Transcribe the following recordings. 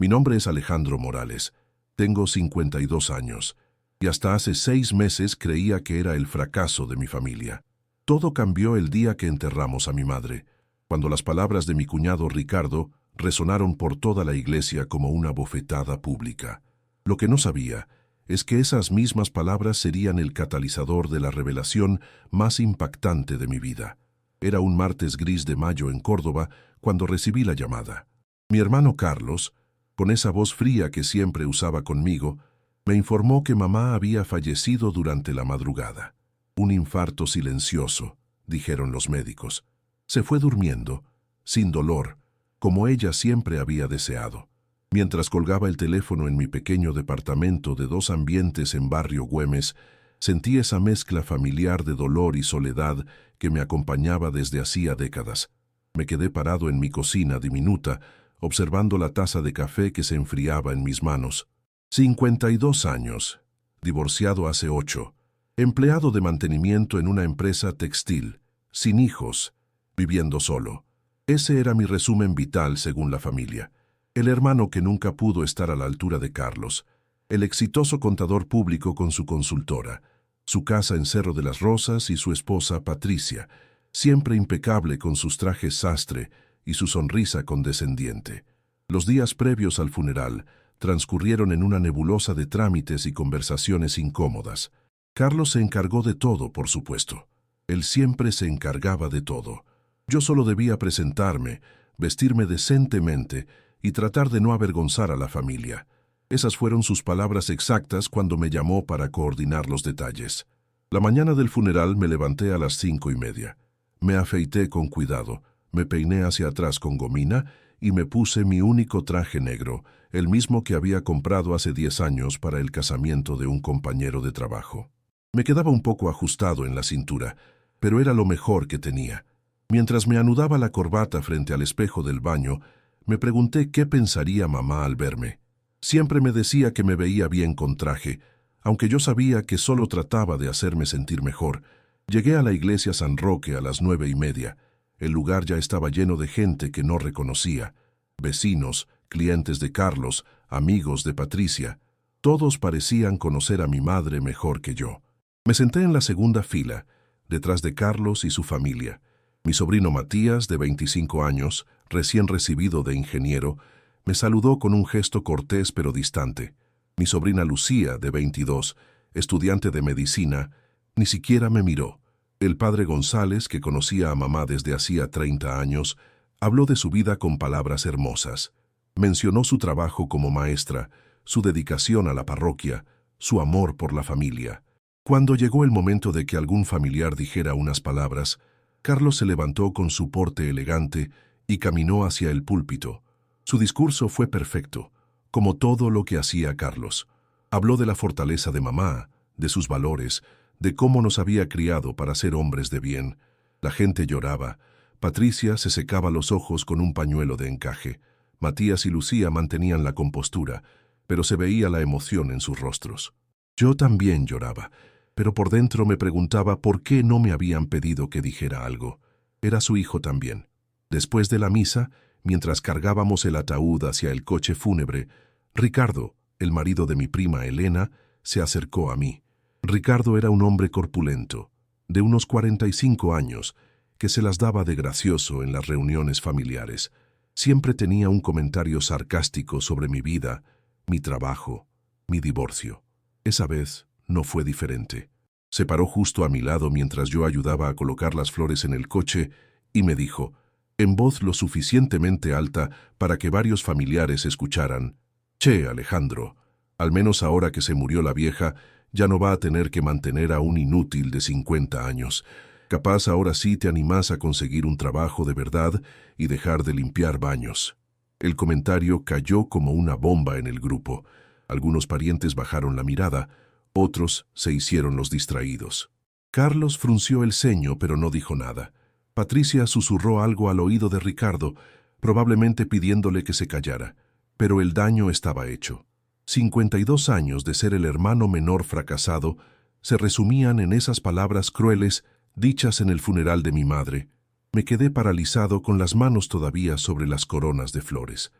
Mi nombre es Alejandro Morales. Tengo 52 años. Y hasta hace 6 meses creía que era el fracaso de mi familia. Todo cambió el día que enterramos a mi madre, cuando las palabras de mi cuñado Ricardo resonaron por toda la iglesia como una bofetada pública. Lo que no sabía es que esas mismas palabras serían el catalizador de la revelación más impactante de mi vida. Era un martes gris de mayo en Córdoba cuando recibí la llamada. Mi hermano Carlos, con esa voz fría que siempre usaba conmigo, me informó que mamá había fallecido durante la madrugada. Un infarto silencioso, dijeron los médicos. Se fue durmiendo, sin dolor, como ella siempre había deseado. Mientras colgaba el teléfono en mi pequeño departamento de 2 ambientes en Barrio Güemes, sentí esa mezcla familiar de dolor y soledad que me acompañaba desde hacía décadas. Me quedé parado en mi cocina diminuta, observando la taza de café que se enfriaba en mis manos. 52 años, divorciado hace 8, empleado de mantenimiento en una empresa textil, sin hijos, viviendo solo. Ese era mi resumen vital según la familia. El hermano que nunca pudo estar a la altura de Carlos, el exitoso contador público con su consultora, su casa en Cerro de las Rosas y su esposa Patricia, siempre impecable con sus trajes sastre y su sonrisa condescendiente. Los días previos al funeral transcurrieron en una nebulosa de trámites y conversaciones incómodas. Carlos se encargó de todo, por supuesto. Él siempre se encargaba de todo. Yo solo debía presentarme, vestirme decentemente y tratar de no avergonzar a la familia. Esas fueron sus palabras exactas cuando me llamó para coordinar los detalles. La mañana del funeral me levanté a las 5:30. Me afeité con cuidado, me peiné hacia atrás con gomina y me puse mi único traje negro, el mismo que había comprado hace 10 años para el casamiento de un compañero de trabajo. Me quedaba un poco ajustado en la cintura, pero era lo mejor que tenía. Mientras me anudaba la corbata frente al espejo del baño, me pregunté qué pensaría mamá al verme. Siempre me decía que me veía bien con traje, aunque yo sabía que solo trataba de hacerme sentir mejor. Llegué a la iglesia San Roque a las 9:30. El lugar ya estaba lleno de gente que no reconocía. Vecinos, clientes de Carlos, amigos de Patricia. Todos parecían conocer a mi madre mejor que yo. Me senté en la segunda fila, detrás de Carlos y su familia. Mi sobrino Matías, de 25 años, recién recibido de ingeniero, me saludó con un gesto cortés pero distante. Mi sobrina Lucía, de 22, estudiante de medicina, ni siquiera me miró. El padre González, que conocía a mamá desde hacía 30 años, habló de su vida con palabras hermosas. Mencionó su trabajo como maestra, su dedicación a la parroquia, su amor por la familia. Cuando llegó el momento de que algún familiar dijera unas palabras, Carlos se levantó con su porte elegante y caminó hacia el púlpito. Su discurso fue perfecto, como todo lo que hacía Carlos. Habló de la fortaleza de mamá, de sus valores, de cómo nos había criado para ser hombres de bien. La gente lloraba. Patricia se secaba los ojos con un pañuelo de encaje. Matías y Lucía mantenían la compostura, pero se veía la emoción en sus rostros. Yo también lloraba, pero por dentro me preguntaba por qué no me habían pedido que dijera algo. Era su hijo también. Después de la misa, mientras cargábamos el ataúd hacia el coche fúnebre, Ricardo, el marido de mi prima Elena, se acercó a mí. Ricardo era un hombre corpulento, de unos 45 años, que se las daba de gracioso en las reuniones familiares. Siempre tenía un comentario sarcástico sobre mi vida, mi trabajo, mi divorcio. Esa vez no fue diferente. Se paró justo a mi lado mientras yo ayudaba a colocar las flores en el coche y me dijo, en voz lo suficientemente alta para que varios familiares escucharan: «Che, Alejandro, al menos ahora que se murió la vieja, ya no va a tener que mantener a un inútil de 50 años. Capaz ahora sí te animás a conseguir un trabajo de verdad y dejar de limpiar baños». El comentario cayó como una bomba en el grupo. Algunos parientes bajaron la mirada, otros se hicieron los distraídos. Carlos frunció el ceño, pero no dijo nada. Patricia susurró algo al oído de Ricardo, probablemente pidiéndole que se callara, pero el daño estaba hecho. 52 años de ser el hermano menor fracasado se resumían en esas palabras crueles dichas en el funeral de mi madre. Me quedé paralizado con las manos todavía sobre las coronas de flores.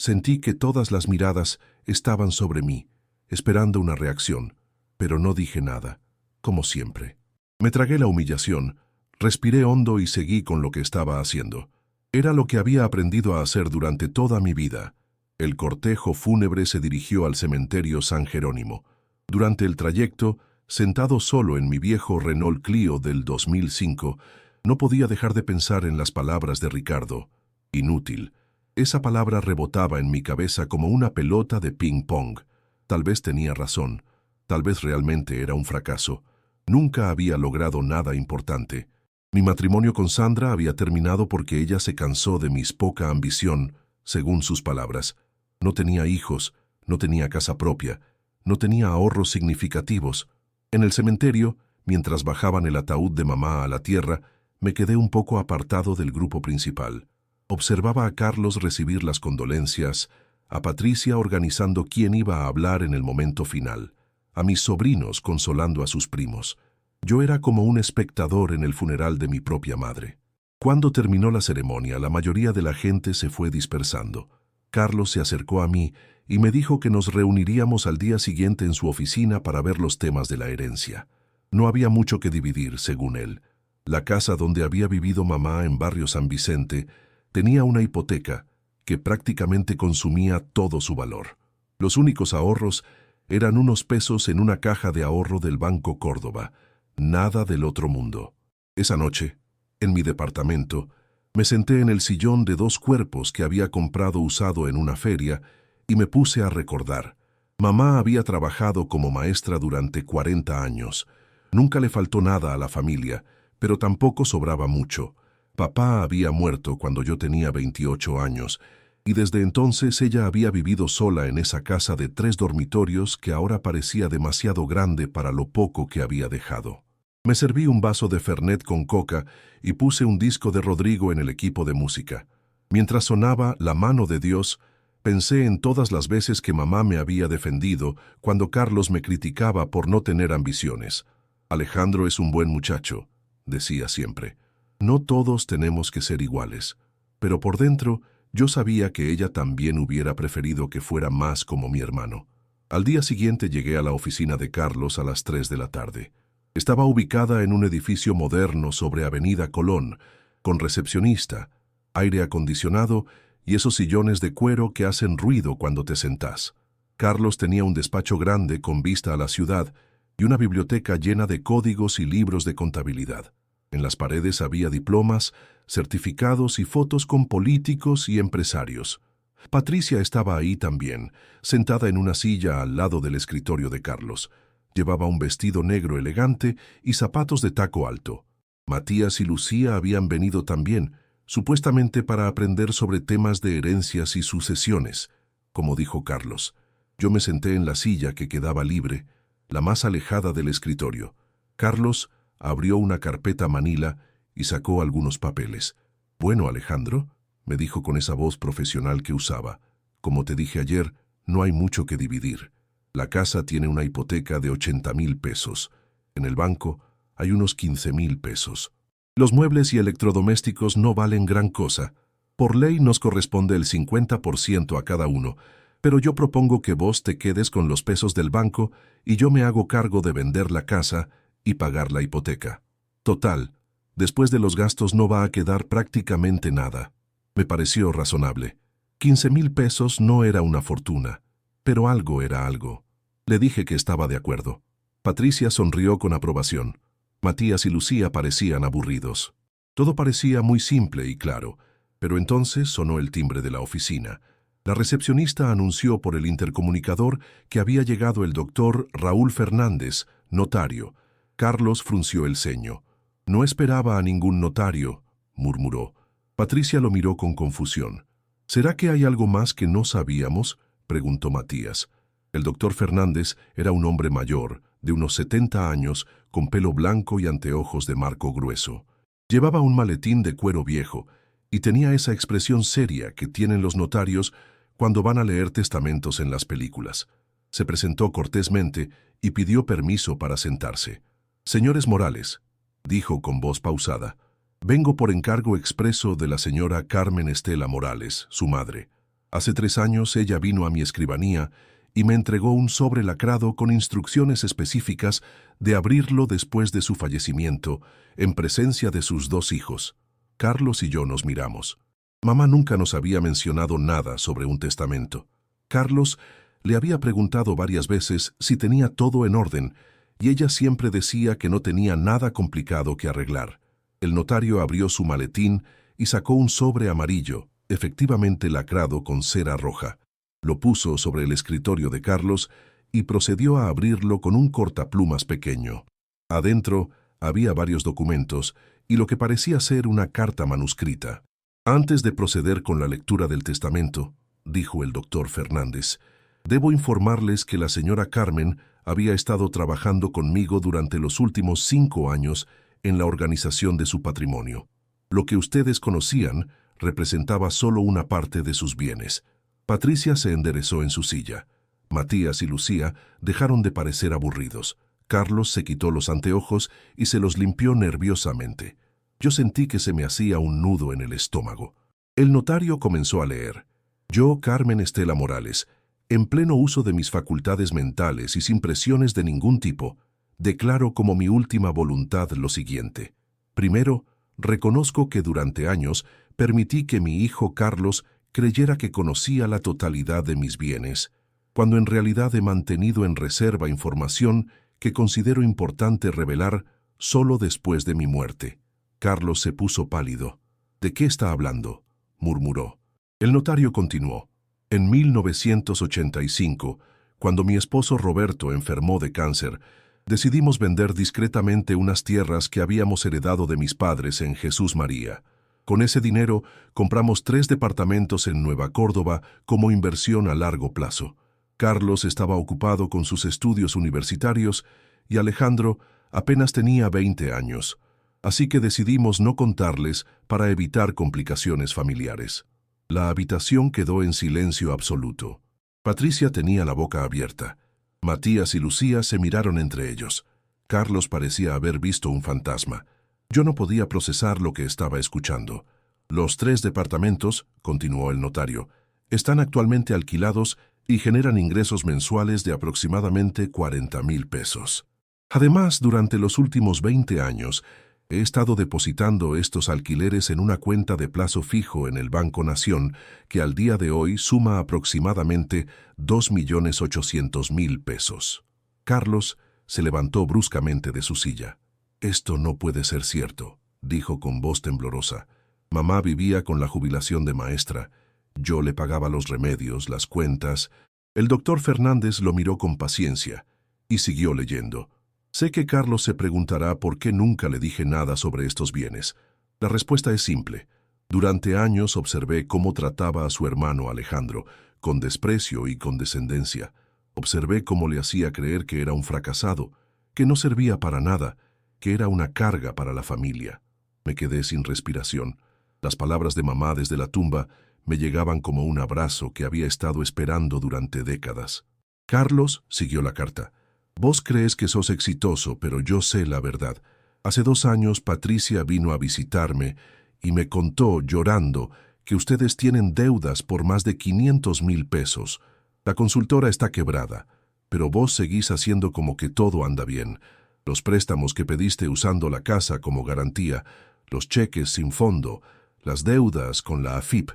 Sentí que todas las miradas estaban sobre mí, esperando una reacción, pero no dije nada, como siempre. Me tragué la humillación, respiré hondo y seguí con lo que estaba haciendo. Era lo que había aprendido a hacer durante toda mi vida. El cortejo fúnebre se dirigió al cementerio San Jerónimo. Durante el trayecto, sentado solo en mi viejo Renault Clio del 2005, no podía dejar de pensar en las palabras de Ricardo. Inútil. Esa palabra rebotaba en mi cabeza como una pelota de ping-pong. Tal vez tenía razón. Tal vez realmente era un fracaso. Nunca había logrado nada importante. Mi matrimonio con Sandra había terminado porque ella se cansó de mi poca ambición, según sus palabras. No tenía hijos, no tenía casa propia, no tenía ahorros significativos. En el cementerio, mientras bajaban el ataúd de mamá a la tierra, me quedé un poco apartado del grupo principal. Observaba a Carlos recibir las condolencias, a Patricia organizando quién iba a hablar en el momento final, a mis sobrinos consolando a sus primos. Yo era como un espectador en el funeral de mi propia madre. Cuando terminó la ceremonia, la mayoría de la gente se fue dispersando. Carlos se acercó a mí y me dijo que nos reuniríamos al día siguiente en su oficina para ver los temas de la herencia. No había mucho que dividir, según él. La casa donde había vivido mamá en barrio San Vicente tenía una hipoteca que prácticamente consumía todo su valor. Los únicos ahorros eran unos pesos en una caja de ahorro del Banco Córdoba. Nada del otro mundo. Esa noche, en mi departamento, me senté en el sillón de 2 cuerpos que había comprado usado en una feria y me puse a recordar. Mamá había trabajado como maestra durante 40 años. Nunca le faltó nada a la familia, pero tampoco sobraba mucho. Papá había muerto cuando yo tenía 28 años, y desde entonces ella había vivido sola en esa casa de 3 dormitorios que ahora parecía demasiado grande para lo poco que había dejado. Me serví un vaso de Fernet con coca y puse un disco de Rodrigo en el equipo de música. Mientras sonaba La mano de Dios, pensé en todas las veces que mamá me había defendido cuando Carlos me criticaba por no tener ambiciones. Alejandro es un buen muchacho, decía siempre. No todos tenemos que ser iguales, pero por dentro yo sabía que ella también hubiera preferido que fuera más como mi hermano. Al día siguiente llegué a la oficina de Carlos a las 3 de la tarde. Estaba ubicada en un edificio moderno sobre Avenida Colón, con recepcionista, aire acondicionado y esos sillones de cuero que hacen ruido cuando te sentás. Carlos tenía un despacho grande con vista a la ciudad y una biblioteca llena de códigos y libros de contabilidad. En las paredes había diplomas, certificados y fotos con políticos y empresarios. Patricia estaba ahí también, sentada en una silla al lado del escritorio de Carlos. Llevaba un vestido negro elegante y zapatos de taco alto. Matías y Lucía habían venido también, supuestamente para aprender sobre temas de herencias y sucesiones, como dijo Carlos. Yo me senté en la silla que quedaba libre, la más alejada del escritorio. Carlos abrió una carpeta manila y sacó algunos papeles. «Bueno, Alejandro», me dijo con esa voz profesional que usaba, «como te dije ayer, no hay mucho que dividir. La casa tiene una hipoteca de 80,000 pesos. En el banco hay unos 15,000 pesos. Los muebles y electrodomésticos no valen gran cosa. Por ley nos corresponde el 50% a cada uno, pero yo propongo que vos te quedes con los pesos del banco y yo me hago cargo de vender la casa y pagar la hipoteca. Total, después de los gastos no va a quedar prácticamente nada». Me pareció razonable. 15,000 pesos no era una fortuna, pero algo era algo. Le dije que estaba de acuerdo. Patricia sonrió con aprobación. Matías y Lucía parecían aburridos. Todo parecía muy simple y claro, pero entonces sonó el timbre de la oficina. La recepcionista anunció por el intercomunicador que había llegado el doctor Raúl Fernández, notario. Carlos frunció el ceño. «No esperaba a ningún notario», murmuró. Patricia lo miró con confusión. «¿Será que hay algo más que no sabíamos?», preguntó Matías. El doctor Fernández era un hombre mayor, de unos 70 años, con pelo blanco y anteojos de marco grueso. Llevaba un maletín de cuero viejo y tenía esa expresión seria que tienen los notarios cuando van a leer testamentos en las películas. Se presentó cortésmente y pidió permiso para sentarse. «Señores Morales», dijo con voz pausada, «vengo por encargo expreso de la señora Carmen Estela Morales, su madre». Hace 3 años ella vino a mi escribanía y me entregó un sobre lacrado con instrucciones específicas de abrirlo después de su fallecimiento, en presencia de sus 2 hijos. Carlos y yo nos miramos. Mamá nunca nos había mencionado nada sobre un testamento. Carlos le había preguntado varias veces si tenía todo en orden, y ella siempre decía que no tenía nada complicado que arreglar. El notario abrió su maletín y sacó un sobre amarillo, efectivamente lacrado con cera roja. Lo puso sobre el escritorio de Carlos y procedió a abrirlo con un cortaplumas pequeño. Adentro había varios documentos y lo que parecía ser una carta manuscrita. Antes de proceder con la lectura del testamento, dijo el doctor Fernández, debo informarles que la señora Carmen había estado trabajando conmigo durante los últimos 5 años en la organización de su patrimonio. Lo que ustedes conocían representaba solo una parte de sus bienes. Patricia se enderezó en su silla. Matías y Lucía dejaron de parecer aburridos. Carlos se quitó los anteojos y se los limpió nerviosamente. Yo sentí que se me hacía un nudo en el estómago. El notario comenzó a leer. Yo, Carmen Estela Morales, en pleno uso de mis facultades mentales y sin presiones de ningún tipo, declaro como mi última voluntad lo siguiente. Primero, reconozco que durante años permití que mi hijo Carlos creyera que conocía la totalidad de mis bienes, cuando en realidad he mantenido en reserva información que considero importante revelar solo después de mi muerte. Carlos se puso pálido. ¿De qué está hablando?, murmuró. El notario continuó. En 1985, cuando mi esposo Roberto enfermó de cáncer, decidimos vender discretamente unas tierras que habíamos heredado de mis padres en Jesús María. Con ese dinero compramos 3 departamentos en Nueva Córdoba como inversión a largo plazo. Carlos estaba ocupado con sus estudios universitarios y Alejandro apenas tenía 20 años, así que decidimos no contarles para evitar complicaciones familiares. La habitación quedó en silencio absoluto. Patricia tenía la boca abierta. Matías y Lucía se miraron entre ellos. Carlos parecía haber visto un fantasma. Yo no podía procesar lo que estaba escuchando. Los 3 departamentos, continuó el notario, están actualmente alquilados y generan ingresos mensuales de aproximadamente 40,000 pesos. Además, durante los últimos 20 años, he estado depositando estos alquileres en una cuenta de plazo fijo en el Banco Nación, que al día de hoy suma aproximadamente 2,800,000 pesos. Carlos se levantó bruscamente de su silla. Esto no puede ser cierto, dijo con voz temblorosa. Mamá vivía con la jubilación de maestra. Yo le pagaba los remedios, las cuentas. El doctor Fernández lo miró con paciencia y siguió leyendo. Sé que Carlos se preguntará por qué nunca le dije nada sobre estos bienes. La respuesta es simple. Durante años observé cómo trataba a su hermano Alejandro, con desprecio y condescendencia. Observé cómo le hacía creer que era un fracasado, que no servía para nada, que era una carga para la familia. Me quedé sin respiración. Las palabras de mamá desde la tumba me llegaban como un abrazo que había estado esperando durante décadas. Carlos, siguió la carta, vos crees que sos exitoso, pero yo sé la verdad. Hace 2 años Patricia vino a visitarme y me contó, llorando, que ustedes tienen deudas por más de 500,000 pesos. La consultora está quebrada, pero vos seguís haciendo como que todo anda bien. Los préstamos que pediste usando la casa como garantía, los cheques sin fondo, las deudas con la AFIP.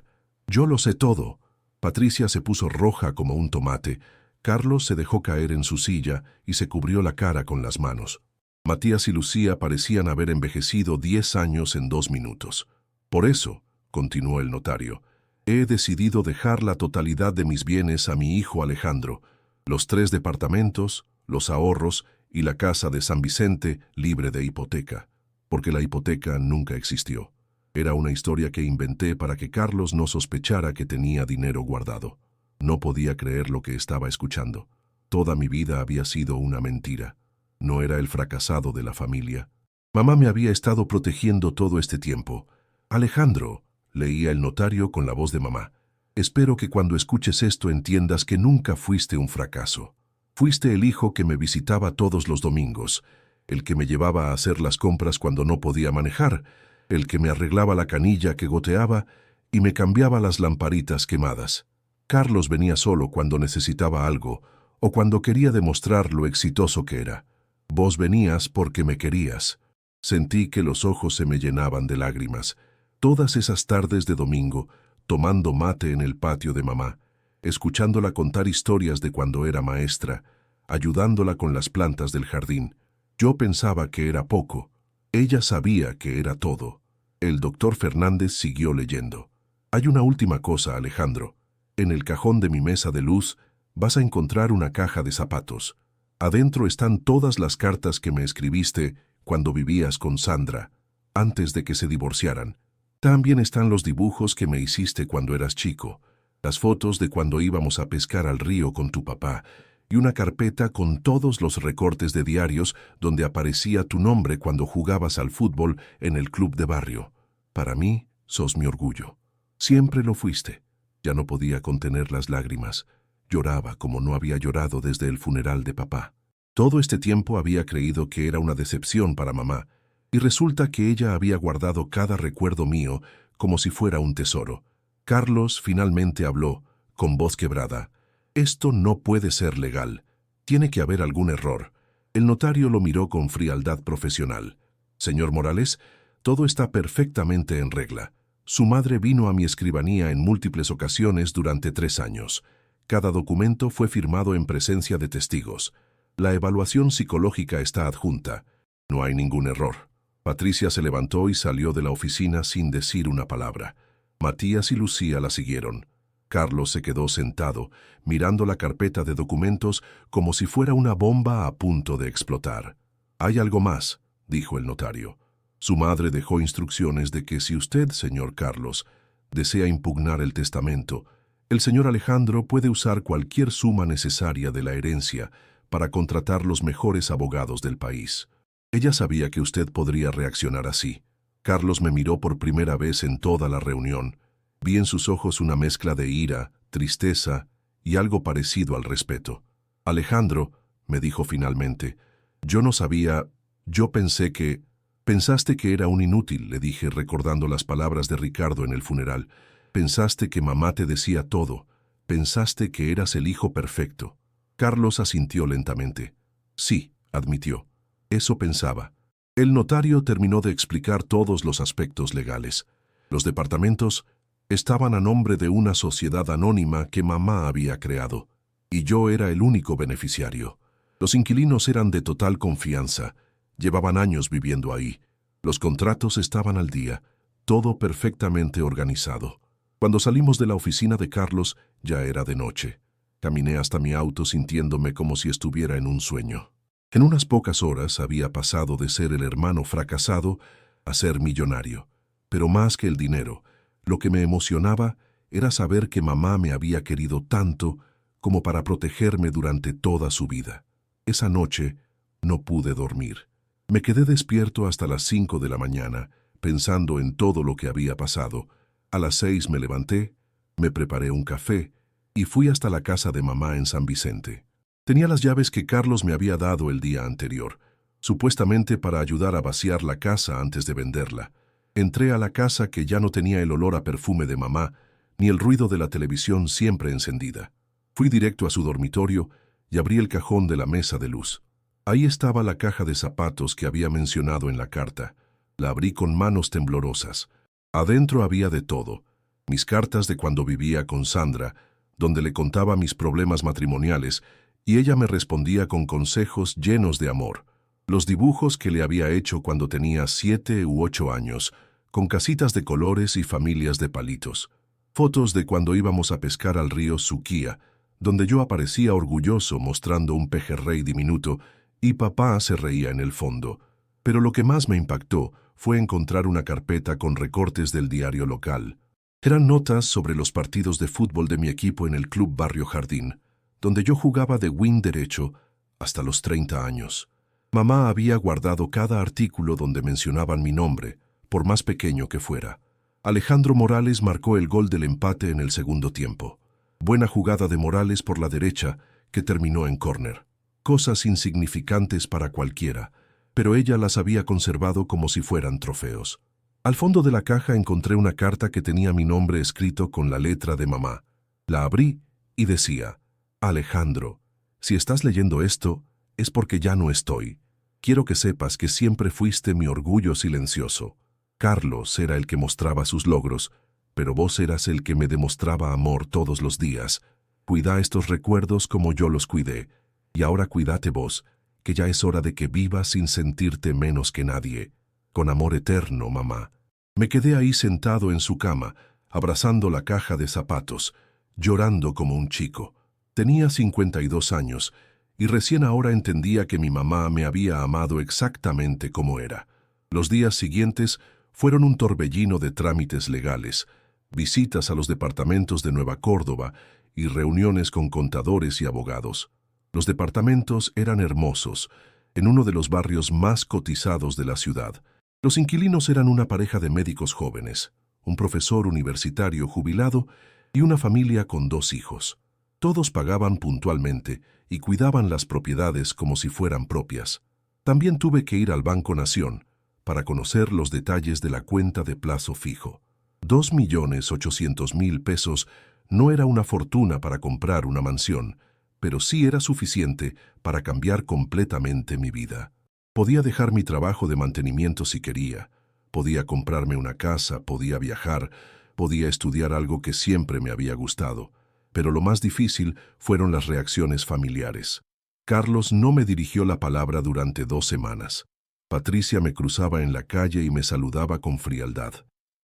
Yo lo sé todo. Patricia se puso roja como un tomate. Carlos se dejó caer en su silla y se cubrió la cara con las manos. Matías y Lucía parecían haber envejecido 10 años en 2 minutos. Por eso, continuó el notario, he decidido dejar la totalidad de mis bienes a mi hijo Alejandro, los 3 departamentos, los ahorros y la casa de San Vicente libre de hipoteca, porque la hipoteca nunca existió. Era una historia que inventé para que Carlos no sospechara que tenía dinero guardado. No podía creer lo que estaba escuchando. Toda mi vida había sido una mentira. No era el fracasado de la familia. Mamá me había estado protegiendo todo este tiempo. Alejandro, leía el notario con la voz de mamá, espero que cuando escuches esto entiendas que nunca fuiste un fracaso. Fuiste el hijo que me visitaba todos los domingos, el que me llevaba a hacer las compras cuando no podía manejar, el que me arreglaba la canilla que goteaba y me cambiaba las lamparitas quemadas. Carlos venía solo cuando necesitaba algo o cuando quería demostrar lo exitoso que era. Vos venías porque me querías. Sentí que los ojos se me llenaban de lágrimas. Todas esas tardes de domingo, tomando mate en el patio de mamá, escuchándola contar historias de cuando era maestra, ayudándola con las plantas del jardín. Yo pensaba que era poco. Ella sabía que era todo. El doctor Fernández siguió leyendo. Hay una última cosa, Alejandro. En el cajón de mi mesa de luz vas a encontrar una caja de zapatos. Adentro están todas las cartas que me escribiste cuando vivías con Sandra, antes de que se divorciaran. También están los dibujos que me hiciste cuando eras chico, las fotos de cuando íbamos a pescar al río con tu papá, y una carpeta con todos los recortes de diarios donde aparecía tu nombre cuando jugabas al fútbol en el club de barrio. Para mí, sos mi orgullo. Siempre lo fuiste. Ya no podía contener las lágrimas. Lloraba como no había llorado desde el funeral de papá. Todo este tiempo había creído que era una decepción para mamá, y resulta que ella había guardado cada recuerdo mío como si fuera un tesoro. Carlos finalmente habló, con voz quebrada. Esto no puede ser legal. Tiene que haber algún error. El notario lo miró con frialdad profesional. Señor Morales, todo está perfectamente en regla. Su madre vino a mi escribanía en múltiples ocasiones durante 3 años. Cada documento fue firmado en presencia de testigos. La evaluación psicológica está adjunta. No hay ningún error. Patricia se levantó y salió de la oficina sin decir una palabra. Matías y Lucía la siguieron. Carlos se quedó sentado, mirando la carpeta de documentos como si fuera una bomba a punto de explotar. «Hay algo más», dijo el notario. Su madre dejó instrucciones de que si usted, señor Carlos, desea impugnar el testamento, el señor Alejandro puede usar cualquier suma necesaria de la herencia para contratar los mejores abogados del país. Ella sabía que usted podría reaccionar así. Carlos me miró por primera vez en toda la reunión. Vi en sus ojos una mezcla de ira, tristeza y algo parecido al respeto. «Alejandro», me dijo finalmente, «yo no sabía, yo pensé que...» «Pensaste que era un inútil», le dije recordando las palabras de Ricardo en el funeral. «Pensaste que mamá te decía todo. Pensaste que eras el hijo perfecto». Carlos asintió lentamente. «Sí», admitió. «Eso pensaba». El notario terminó de explicar todos los aspectos legales. Los departamentos estaban a nombre de una sociedad anónima que mamá había creado, y yo era el único beneficiario. Los inquilinos eran de total confianza. Llevaban años viviendo ahí. Los contratos estaban al día, todo perfectamente organizado. Cuando salimos de la oficina de Carlos, ya era de noche. Caminé hasta mi auto sintiéndome como si estuviera en un sueño. En unas pocas horas había pasado de ser el hermano fracasado a ser millonario. Pero más que el dinero, lo que me emocionaba era saber que mamá me había querido tanto como para protegerme durante toda su vida. Esa noche no pude dormir. Me quedé despierto hasta las 5 de la mañana, pensando en todo lo que había pasado. A las 6 me levanté, me preparé un café y fui hasta la casa de mamá en San Vicente. Tenía las llaves que Carlos me había dado el día anterior, supuestamente para ayudar a vaciar la casa antes de venderla. Entré a la casa que ya no tenía el olor a perfume de mamá, ni el ruido de la televisión siempre encendida. Fui directo a su dormitorio y abrí el cajón de la mesa de luz. Ahí estaba la caja de zapatos que había mencionado en la carta. La abrí con manos temblorosas. Adentro había de todo. Mis cartas de cuando vivía con Sandra, donde le contaba mis problemas matrimoniales, y ella me respondía con consejos llenos de amor. Los dibujos que le había hecho cuando tenía 7 u 8 años, con casitas de colores y familias de palitos. Fotos de cuando íbamos a pescar al río Suquía, donde yo aparecía orgulloso mostrando un pejerrey diminuto, y papá se reía en el fondo. Pero lo que más me impactó fue encontrar una carpeta con recortes del diario local. Eran notas sobre los partidos de fútbol de mi equipo en el Club Barrio Jardín, donde yo jugaba de wing derecho hasta los 30 años. Mamá había guardado cada artículo donde mencionaban mi nombre, por más pequeño que fuera. Alejandro Morales marcó el gol del empate en el segundo tiempo. Buena jugada de Morales por la derecha, que terminó en córner. Cosas insignificantes para cualquiera, pero ella las había conservado como si fueran trofeos. Al fondo de la caja encontré una carta que tenía mi nombre escrito con la letra de mamá. La abrí y decía: Alejandro, si estás leyendo esto, es porque ya no estoy. Quiero que sepas que siempre fuiste mi orgullo silencioso. Carlos era el que mostraba sus logros, pero vos eras el que me demostraba amor todos los días. Cuida estos recuerdos como yo los cuidé, y ahora cuídate vos, que ya es hora de que vivas sin sentirte menos que nadie. Con amor eterno, mamá. Me quedé ahí sentado en su cama, abrazando la caja de zapatos, llorando como un chico. Tenía 52 años, y recién ahora entendía que mi mamá me había amado exactamente como era. Los días siguientes fueron un torbellino de trámites legales, visitas a los departamentos de Nueva Córdoba y reuniones con contadores y abogados. Los departamentos eran hermosos, en uno de los barrios más cotizados de la ciudad. Los inquilinos eran una pareja de médicos jóvenes, un profesor universitario jubilado y una familia con 2 hijos. Todos pagaban puntualmente y cuidaban las propiedades como si fueran propias. También tuve que ir al Banco Nación para conocer los detalles de la cuenta de plazo fijo. 2.800.000 pesos no era una fortuna para comprar una mansión, pero sí era suficiente para cambiar completamente mi vida. Podía dejar mi trabajo de mantenimiento si quería, podía comprarme una casa, podía viajar, podía estudiar algo que siempre me había gustado, pero lo más difícil fueron las reacciones familiares. Carlos no me dirigió la palabra durante 2 semanas. Patricia me cruzaba en la calle y me saludaba con frialdad.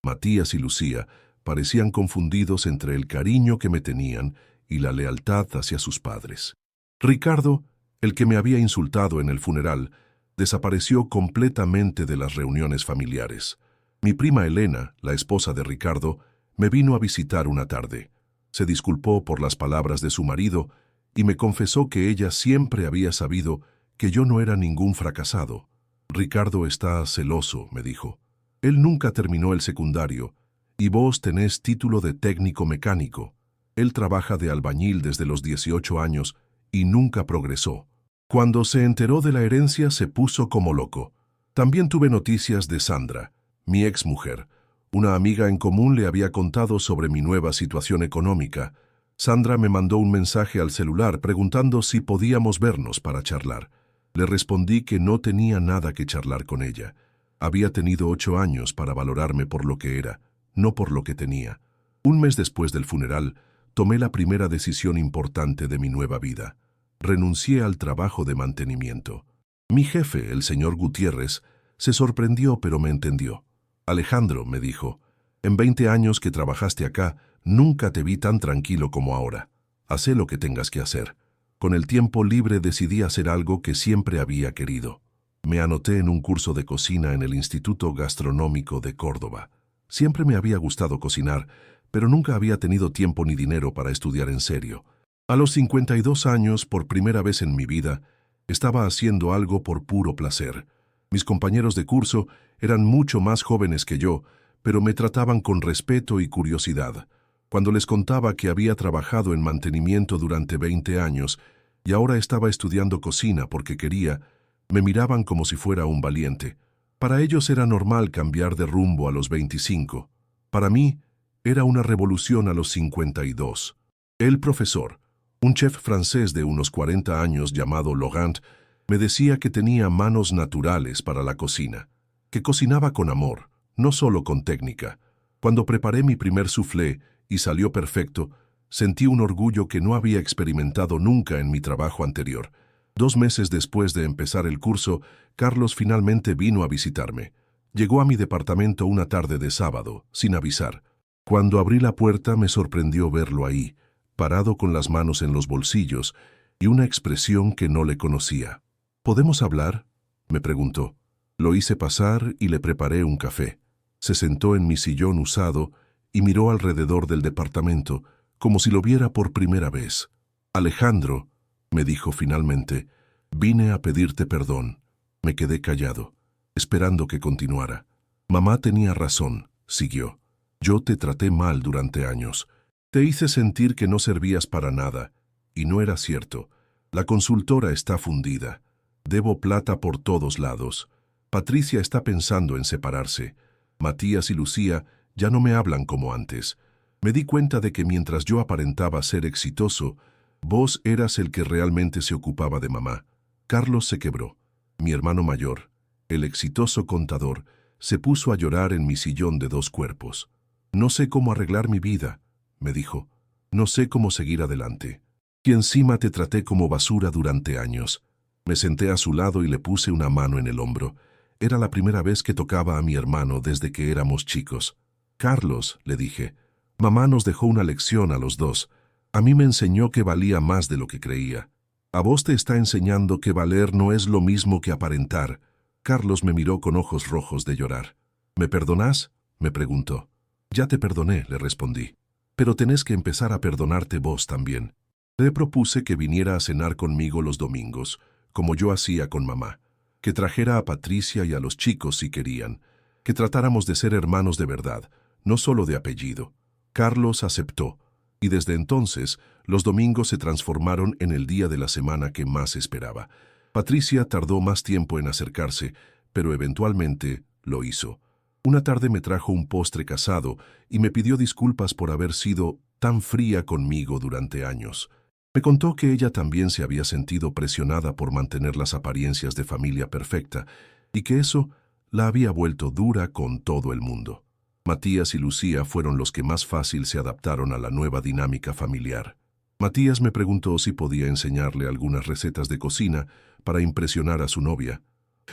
Matías y Lucía parecían confundidos entre el cariño que me tenían y la lealtad hacia sus padres. Ricardo, el que me había insultado en el funeral, desapareció completamente de las reuniones familiares. Mi prima Elena, la esposa de Ricardo, me vino a visitar una tarde. Se disculpó por las palabras de su marido y me confesó que ella siempre había sabido que yo no era ningún fracasado. Ricardo está celoso, me dijo. Él nunca terminó el secundario y vos tenés título de técnico mecánico. Él trabaja de albañil desde los 18 años y nunca progresó. Cuando se enteró de la herencia se puso como loco. También tuve noticias de Sandra, mi exmujer. Una amiga en común le había contado sobre mi nueva situación económica. Sandra me mandó un mensaje al celular preguntando si podíamos vernos para charlar. Le respondí que no tenía nada que charlar con ella. Había tenido 8 años para valorarme por lo que era, no por lo que tenía. Un mes después del funeral, tomé la primera decisión importante de mi nueva vida. Renuncié al trabajo de mantenimiento. Mi jefe, el señor Gutiérrez, se sorprendió pero me entendió. Alejandro, me dijo, en 20 años que trabajaste acá, nunca te vi tan tranquilo como ahora. Hacé lo que tengas que hacer. Con el tiempo libre decidí hacer algo que siempre había querido. Me anoté en un curso de cocina en el Instituto Gastronómico de Córdoba. Siempre me había gustado cocinar, pero nunca había tenido tiempo ni dinero para estudiar en serio. A los 52 años, por primera vez en mi vida, estaba haciendo algo por puro placer. Mis compañeros de curso eran mucho más jóvenes que yo, pero me trataban con respeto y curiosidad. Cuando les contaba que había trabajado en mantenimiento durante 20 años y ahora estaba estudiando cocina porque quería, me miraban como si fuera un valiente. Para ellos era normal cambiar de rumbo a los 25. Para mí, era una revolución a los 52. El profesor, un chef francés de unos 40 años llamado Laurent, me decía que tenía manos naturales para la cocina, que cocinaba con amor, no solo con técnica. Cuando preparé mi primer soufflé y salió perfecto, sentí un orgullo que no había experimentado nunca en mi trabajo anterior. 2 meses después de empezar el curso, Carlos finalmente vino a visitarme. Llegó a mi departamento una tarde de sábado, sin avisar. Cuando abrí la puerta me sorprendió verlo ahí, parado con las manos en los bolsillos y una expresión que no le conocía. ¿Podemos hablar?, me preguntó. Lo hice pasar y le preparé un café. Se sentó en mi sillón usado y miró alrededor del departamento, como si lo viera por primera vez. Alejandro, me dijo finalmente, vine a pedirte perdón. Me quedé callado, esperando que continuara. Mamá tenía razón, siguió. Yo te traté mal durante años. Te hice sentir que no servías para nada, y no era cierto. La consultora está fundida. Debo plata por todos lados. Patricia está pensando en separarse. Matías y Lucía ya no me hablan como antes. Me di cuenta de que mientras yo aparentaba ser exitoso, vos eras el que realmente se ocupaba de mamá. Carlos se quebró. Mi hermano mayor, el exitoso contador, se puso a llorar en mi sillón de 2 cuerpos. No sé cómo arreglar mi vida, me dijo. No sé cómo seguir adelante. Y encima te traté como basura durante años. Me senté a su lado y le puse una mano en el hombro. Era la primera vez que tocaba a mi hermano desde que éramos chicos. Carlos, le dije, mamá nos dejó una lección a los dos. A mí me enseñó que valía más de lo que creía. A vos te está enseñando que valer no es lo mismo que aparentar. Carlos me miró con ojos rojos de llorar. ¿Me perdonás?, me preguntó. Ya te perdoné, le respondí. Pero tenés que empezar a perdonarte vos también. Le propuse que viniera a cenar conmigo los domingos, como yo hacía con mamá. Que trajera a Patricia y a los chicos si querían. Que tratáramos de ser hermanos de verdad, no solo de apellido. Carlos aceptó, y desde entonces los domingos se transformaron en el día de la semana que más esperaba. Patricia tardó más tiempo en acercarse, pero eventualmente lo hizo. Una tarde me trajo un postre casado y me pidió disculpas por haber sido tan fría conmigo durante años. Me contó que ella también se había sentido presionada por mantener las apariencias de familia perfecta y que eso la había vuelto dura con todo el mundo. Matías y Lucía fueron los que más fácil se adaptaron a la nueva dinámica familiar. Matías me preguntó si podía enseñarle algunas recetas de cocina para impresionar a su novia.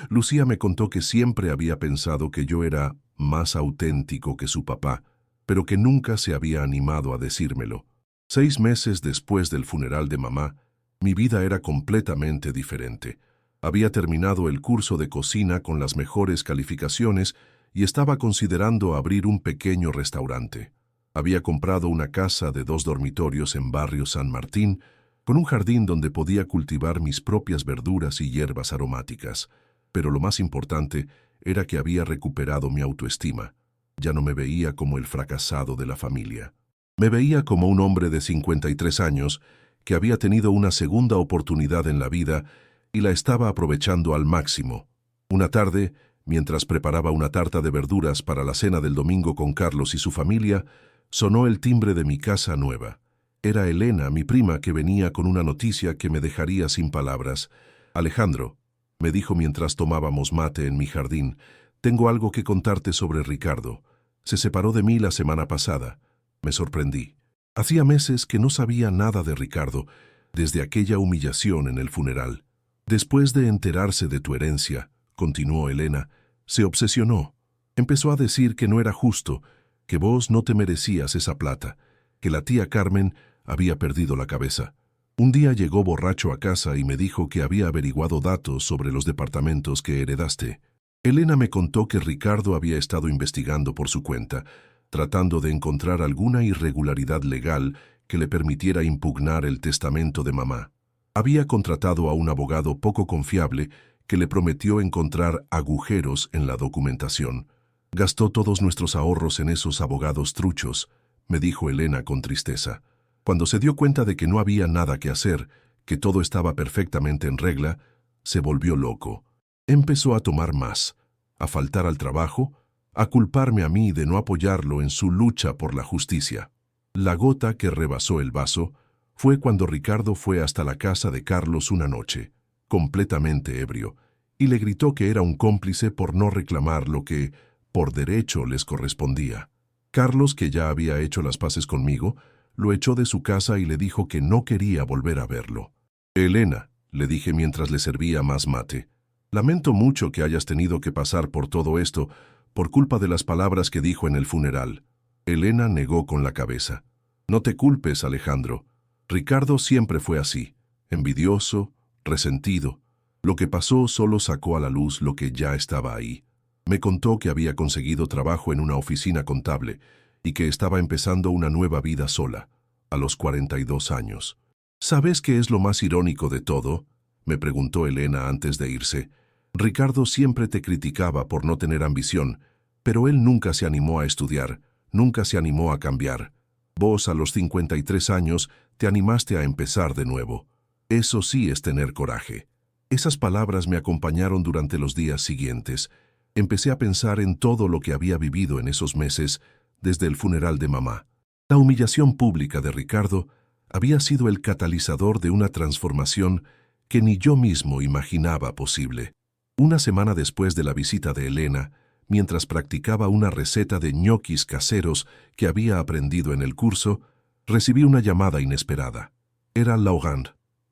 Lucía me contó que siempre había pensado que yo era más auténtico que su papá, pero que nunca se había animado a decírmelo. 6 meses después del funeral de mamá, mi vida era completamente diferente. Había terminado el curso de cocina con las mejores calificaciones y estaba considerando abrir un pequeño restaurante. Había comprado una casa de 2 dormitorios en barrio San Martín, con un jardín donde podía cultivar mis propias verduras y hierbas aromáticas. Pero lo más importante era que había recuperado mi autoestima. Ya no me veía como el fracasado de la familia. Me veía como un hombre de 53 años que había tenido una segunda oportunidad en la vida y la estaba aprovechando al máximo. Una tarde, mientras preparaba una tarta de verduras para la cena del domingo con Carlos y su familia, sonó el timbre de mi casa nueva. Era Elena, mi prima, que venía con una noticia que me dejaría sin palabras. «Alejandro», me dijo mientras tomábamos mate en mi jardín, «tengo algo que contarte sobre Ricardo. Se separó de mí la semana pasada». Me sorprendí. Hacía meses que no sabía nada de Ricardo, desde aquella humillación en el funeral. «Después de enterarse de tu herencia», continuó Elena, «se obsesionó. Empezó a decir que no era justo, que vos no te merecías esa plata, que la tía Carmen había perdido la cabeza. Un día llegó borracho a casa y me dijo que había averiguado datos sobre los departamentos que heredaste. Elena me contó que Ricardo había estado investigando por su cuenta, tratando de encontrar alguna irregularidad legal que le permitiera impugnar el testamento de mamá. Había contratado a un abogado poco confiable que le prometió encontrar agujeros en la documentación. Gastó todos nuestros ahorros en esos abogados truchos, me dijo Elena con tristeza. Cuando se dio cuenta de que no había nada que hacer, que todo estaba perfectamente en regla, se volvió loco. Empezó a tomar más, a faltar al trabajo, a culparme a mí de no apoyarlo en su lucha por la justicia. La gota que rebasó el vaso fue cuando Ricardo fue hasta la casa de Carlos una noche, completamente ebrio, y le gritó que era un cómplice por no reclamar lo que, por derecho, les correspondía. Carlos, que ya había hecho las paces conmigo, lo echó de su casa y le dijo que no quería volver a verlo. «Elena», le dije mientras le servía más mate, «lamento mucho que hayas tenido que pasar por todo esto por culpa de las palabras que dijo en el funeral». Elena negó con la cabeza. «No te culpes, Alejandro. Ricardo siempre fue así, envidioso, resentido. Lo que pasó solo sacó a la luz lo que ya estaba ahí». Me contó que había conseguido trabajo en una oficina contable y que estaba empezando una nueva vida sola, a los 42 años. «¿Sabes qué es lo más irónico de todo?», me preguntó Elena antes de irse. «Ricardo siempre te criticaba por no tener ambición, pero él nunca se animó a estudiar, nunca se animó a cambiar. Vos, a los 53 años, te animaste a empezar de nuevo. Eso sí es tener coraje». Esas palabras me acompañaron durante los días siguientes. Empecé a pensar en todo lo que había vivido en esos meses, desde el funeral de mamá. La humillación pública de Ricardo había sido el catalizador de una transformación que ni yo mismo imaginaba posible. Una semana después de la visita de Elena, mientras practicaba una receta de ñoquis caseros que había aprendido en el curso, recibí una llamada inesperada. Era Laurent,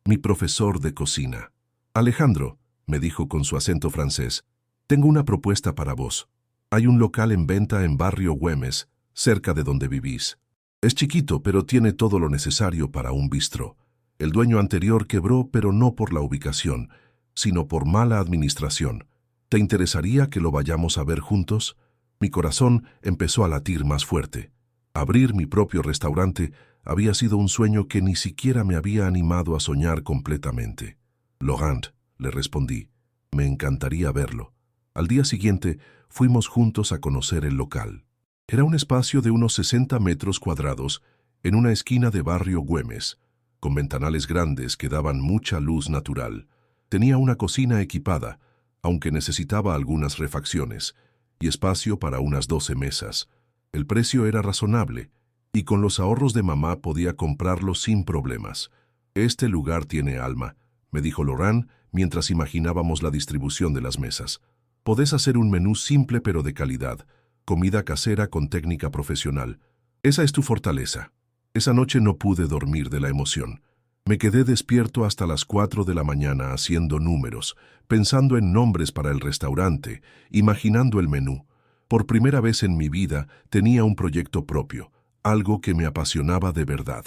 mi profesor de cocina. «Alejandro», me dijo con su acento francés, «tengo una propuesta para vos. Hay un local en venta en Barrio Güemes, cerca de donde vivís. Es chiquito, pero tiene todo lo necesario para un bistró. El dueño anterior quebró, pero no por la ubicación, sino por mala administración. ¿Te interesaría que lo vayamos a ver juntos?» Mi corazón empezó a latir más fuerte. Abrir mi propio restaurante había sido un sueño que ni siquiera me había animado a soñar completamente. «Laurent», le respondí, «me encantaría verlo». Al día siguiente fuimos juntos a conocer el local. Era un espacio de unos 60 metros cuadrados en una esquina de Barrio Güemes, con ventanales grandes que daban mucha luz natural. Tenía una cocina equipada, aunque necesitaba algunas refacciones, y espacio para unas 12 mesas. El precio era razonable, y con los ahorros de mamá podía comprarlo sin problemas. «Este lugar tiene alma», me dijo Laurent mientras imaginábamos la distribución de las mesas. «Podés hacer un menú simple pero de calidad, comida casera con técnica profesional. Esa es tu fortaleza». Esa noche no pude dormir de la emoción. Me quedé despierto hasta las 4 de la mañana haciendo números, pensando en nombres para el restaurante, imaginando el menú. Por primera vez en mi vida tenía un proyecto propio, algo que me apasionaba de verdad.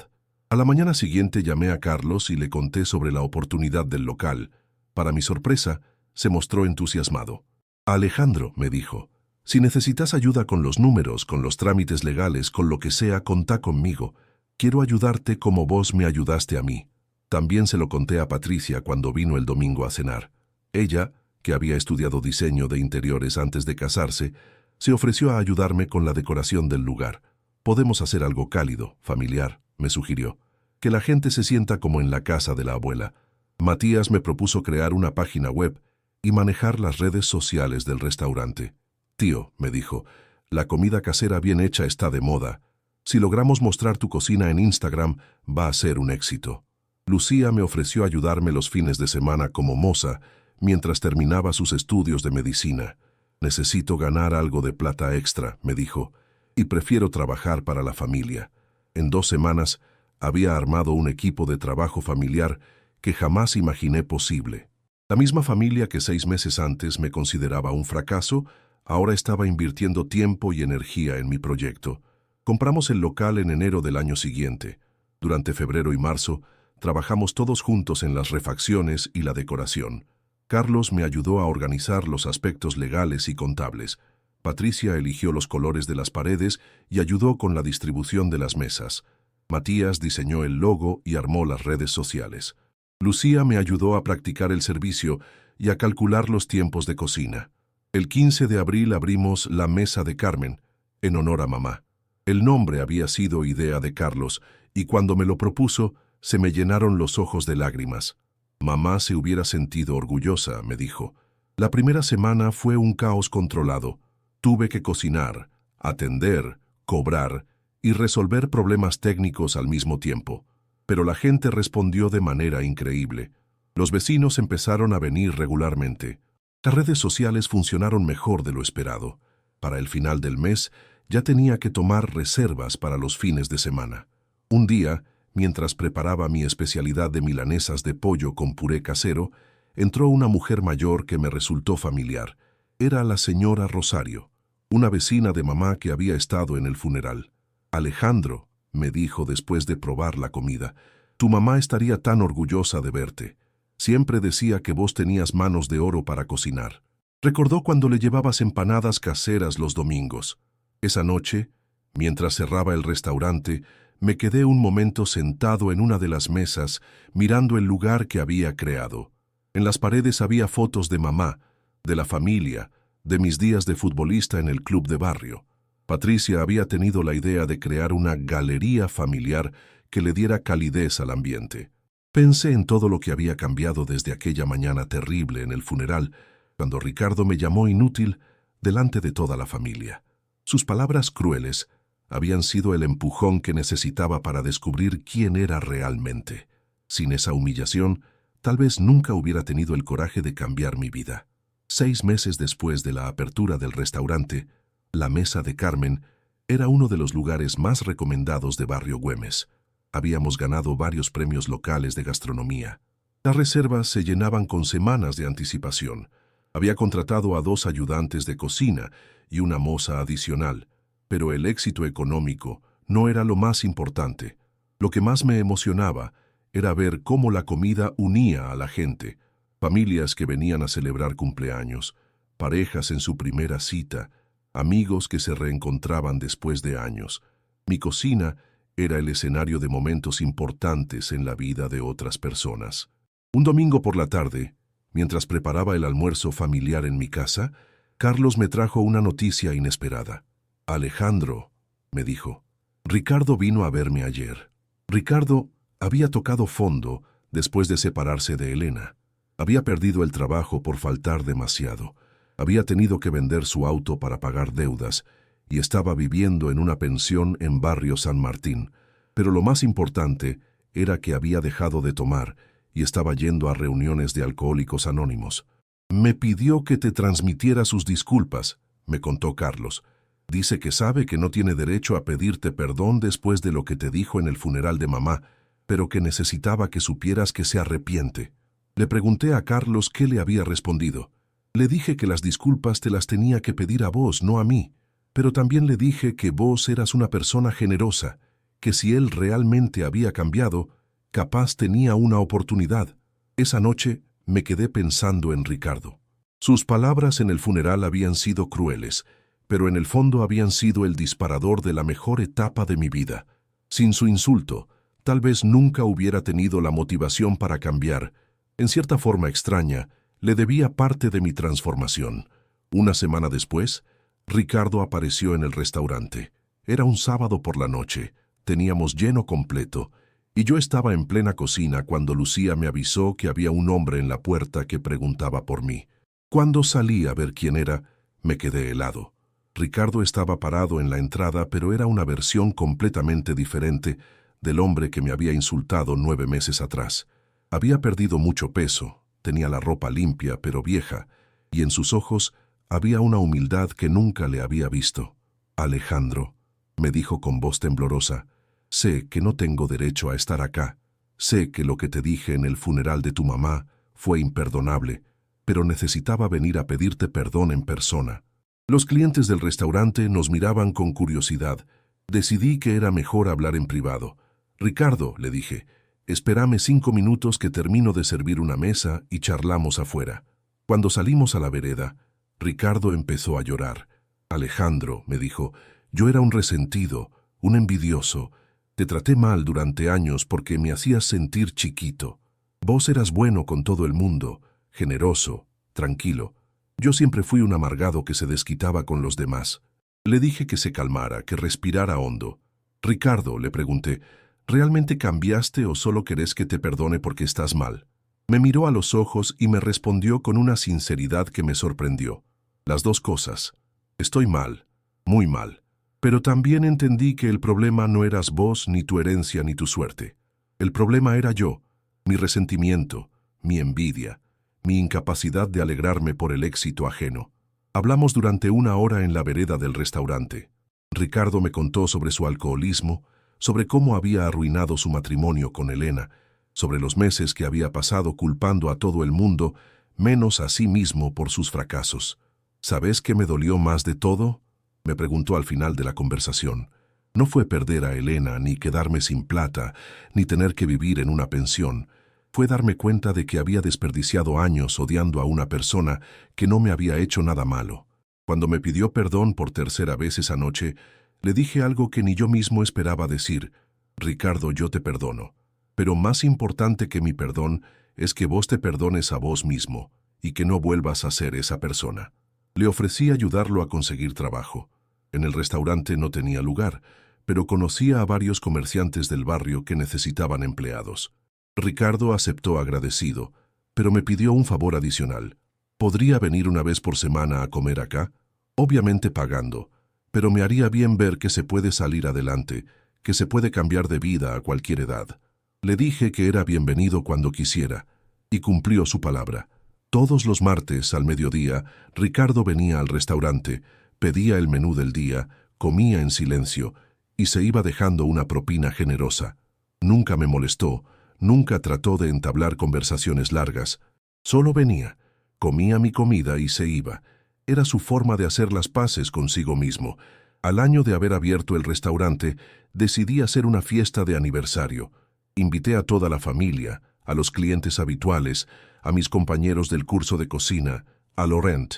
A la mañana siguiente llamé a Carlos y le conté sobre la oportunidad del local. Para mi sorpresa, se mostró entusiasmado. «Alejandro», me dijo, «si necesitas ayuda con los números, con los trámites legales, con lo que sea, contá conmigo. Quiero ayudarte como vos me ayudaste a mí». También se lo conté a Patricia cuando vino el domingo a cenar. Ella, que había estudiado diseño de interiores antes de casarse, se ofreció a ayudarme con la decoración del lugar. «Podemos hacer algo cálido, familiar», me sugirió. «Que la gente se sienta como en la casa de la abuela». Matías me propuso crear una página web y manejar las redes sociales del restaurante. «Tío», me dijo, «la comida casera bien hecha está de moda. Si logramos mostrar tu cocina en Instagram, va a ser un éxito». Lucía me ofreció ayudarme los fines de semana como moza mientras terminaba sus estudios de medicina. «Necesito ganar algo de plata extra», me dijo, «y prefiero trabajar para la familia». En 2 semanas había armado un equipo de trabajo familiar que jamás imaginé posible. La misma familia que 6 meses antes me consideraba un fracaso, ahora estaba invirtiendo tiempo y energía en mi proyecto. Compramos el local en enero del año siguiente. Durante febrero y marzo, trabajamos todos juntos en las refacciones y la decoración. Carlos me ayudó a organizar los aspectos legales y contables. Patricia eligió los colores de las paredes y ayudó con la distribución de las mesas. Matías diseñó el logo y armó las redes sociales. Lucía me ayudó a practicar el servicio y a calcular los tiempos de cocina. El 15 de abril abrimos la Mesa de Carmen, en honor a mamá. El nombre había sido idea de Carlos, y cuando me lo propuso, se me llenaron los ojos de lágrimas. «Mamá se hubiera sentido orgullosa», me dijo. La primera semana fue un caos controlado. Tuve que cocinar, atender, cobrar y resolver problemas técnicos al mismo tiempo. Pero la gente respondió de manera increíble. Los vecinos empezaron a venir regularmente. Las redes sociales funcionaron mejor de lo esperado. Para el final del mes, ya tenía que tomar reservas para los fines de semana. Un día, mientras preparaba mi especialidad de milanesas de pollo con puré casero, entró una mujer mayor que me resultó familiar. Era la señora Rosario, una vecina de mamá que había estado en el funeral. «Alejandro», me dijo después de probar la comida, «tu mamá estaría tan orgullosa de verte. Siempre decía que vos tenías manos de oro para cocinar». Recordó cuando le llevabas empanadas caseras los domingos. Esa noche, mientras cerraba el restaurante, me quedé un momento sentado en una de las mesas, mirando el lugar que había creado. En las paredes había fotos de mamá, de la familia, de mis días de futbolista en el club de barrio. Patricia había tenido la idea de crear una galería familiar que le diera calidez al ambiente. Pensé en todo lo que había cambiado desde aquella mañana terrible en el funeral, cuando Ricardo me llamó inútil delante de toda la familia. Sus palabras crueles Habían sido el empujón que necesitaba para descubrir quién era realmente. Sin esa humillación, tal vez nunca hubiera tenido el coraje de cambiar mi vida. 6 meses después de la apertura del restaurante, la Mesa de Carmen era uno de los lugares más recomendados de Barrio Güemes. Habíamos ganado varios premios locales de gastronomía. Las reservas se llenaban con semanas de anticipación. Había contratado a 2 ayudantes de cocina y una moza adicional, pero el éxito económico no era lo más importante. Lo que más me emocionaba era ver cómo la comida unía a la gente, familias que venían a celebrar cumpleaños, parejas en su primera cita, amigos que se reencontraban después de años. Mi cocina era el escenario de momentos importantes en la vida de otras personas. Un domingo por la tarde, mientras preparaba el almuerzo familiar en mi casa, Carlos me trajo una noticia inesperada. «Alejandro», me dijo, «Ricardo vino a verme ayer». Ricardo había tocado fondo después de separarse de Elena. Había perdido el trabajo por faltar demasiado. Había tenido que vender su auto para pagar deudas y estaba viviendo en una pensión en Barrio San Martín. Pero lo más importante era que había dejado de tomar y estaba yendo a reuniones de alcohólicos anónimos. «Me pidió que te transmitiera sus disculpas», me contó Carlos. «Dice que sabe que no tiene derecho a pedirte perdón después de lo que te dijo en el funeral de mamá, pero que necesitaba que supieras que se arrepiente». Le pregunté a Carlos qué le había respondido. Le dije que las disculpas te las tenía que pedir a vos, no a mí, pero también le dije que vos eras una persona generosa, que si él realmente había cambiado, capaz tenía una oportunidad. Esa noche me quedé pensando en Ricardo. Sus palabras en el funeral habían sido crueles, pero en el fondo habían sido el disparador de la mejor etapa de mi vida. Sin su insulto, tal vez nunca hubiera tenido la motivación para cambiar. En cierta forma extraña, le debía parte de mi transformación. Una semana después, Ricardo apareció en el restaurante. Era un sábado por la noche, teníamos lleno completo, y yo estaba en plena cocina cuando Lucía me avisó que había un hombre en la puerta que preguntaba por mí. Cuando salí a ver quién era, me quedé helado. Ricardo estaba parado en la entrada, pero era una versión completamente diferente del hombre que me había insultado 9 meses atrás. Había perdido mucho peso, tenía la ropa limpia pero vieja, y en sus ojos había una humildad que nunca le había visto. «Alejandro», me dijo con voz temblorosa, «sé que no tengo derecho a estar acá. Sé que lo que te dije en el funeral de tu mamá fue imperdonable, pero necesitaba venir a pedirte perdón en persona». Los clientes del restaurante nos miraban con curiosidad. Decidí que era mejor hablar en privado. «Ricardo», le dije, «espérame 5 minutos que termino de servir una mesa y charlamos afuera». Cuando salimos a la vereda, Ricardo empezó a llorar. «Alejandro», me dijo, «yo era un resentido, un envidioso. Te traté mal durante años porque me hacías sentir chiquito. Vos eras bueno con todo el mundo, generoso, tranquilo. Yo siempre fui un amargado que se desquitaba con los demás». Le dije que se calmara, que respirara hondo. «Ricardo», le pregunté, ¿realmente cambiaste o solo querés que te perdone porque estás mal? Me miró a los ojos y me respondió con una sinceridad que me sorprendió. «Las dos cosas. Estoy mal, muy mal. Pero también entendí que el problema no eras vos, ni tu herencia, ni tu suerte. El problema era yo, mi resentimiento, mi envidia, mi incapacidad de alegrarme por el éxito ajeno». Hablamos durante 1 hora en la vereda del restaurante. Ricardo me contó sobre su alcoholismo, sobre cómo había arruinado su matrimonio con Elena, sobre los meses que había pasado culpando a todo el mundo, menos a sí mismo por sus fracasos. «¿Sabes qué me dolió más de todo?», me preguntó al final de la conversación. «No fue perder a Elena, ni quedarme sin plata, ni tener que vivir en una pensión. Fue darme cuenta de que había desperdiciado años odiando a una persona que no me había hecho nada malo. Cuando me pidió perdón por 3ª vez esa noche, le dije algo que ni yo mismo esperaba decir. «Ricardo, yo te perdono. Pero más importante que mi perdón es que vos te perdones a vos mismo y que no vuelvas a ser esa persona». Le ofrecí ayudarlo a conseguir trabajo. En el restaurante no tenía lugar, pero conocía a varios comerciantes del barrio que necesitaban empleados. Ricardo aceptó agradecido, pero me pidió un favor adicional. «¿Podría venir una vez por semana a comer acá?», obviamente pagando, pero me haría bien ver que se puede salir adelante, que se puede cambiar de vida a cualquier edad. Le dije que era bienvenido cuando quisiera, y cumplió su palabra. Todos los martes, al mediodía, Ricardo venía al restaurante, pedía el menú del día, comía en silencio, y se iba dejando una propina generosa. Nunca me molestó, nunca trató de entablar conversaciones largas. Solo venía, comía mi comida y se iba. Era su forma de hacer las paces consigo mismo. Al año de haber abierto el restaurante, decidí hacer una fiesta de aniversario. Invité a toda la familia, a los clientes habituales, a mis compañeros del curso de cocina, a Laurent.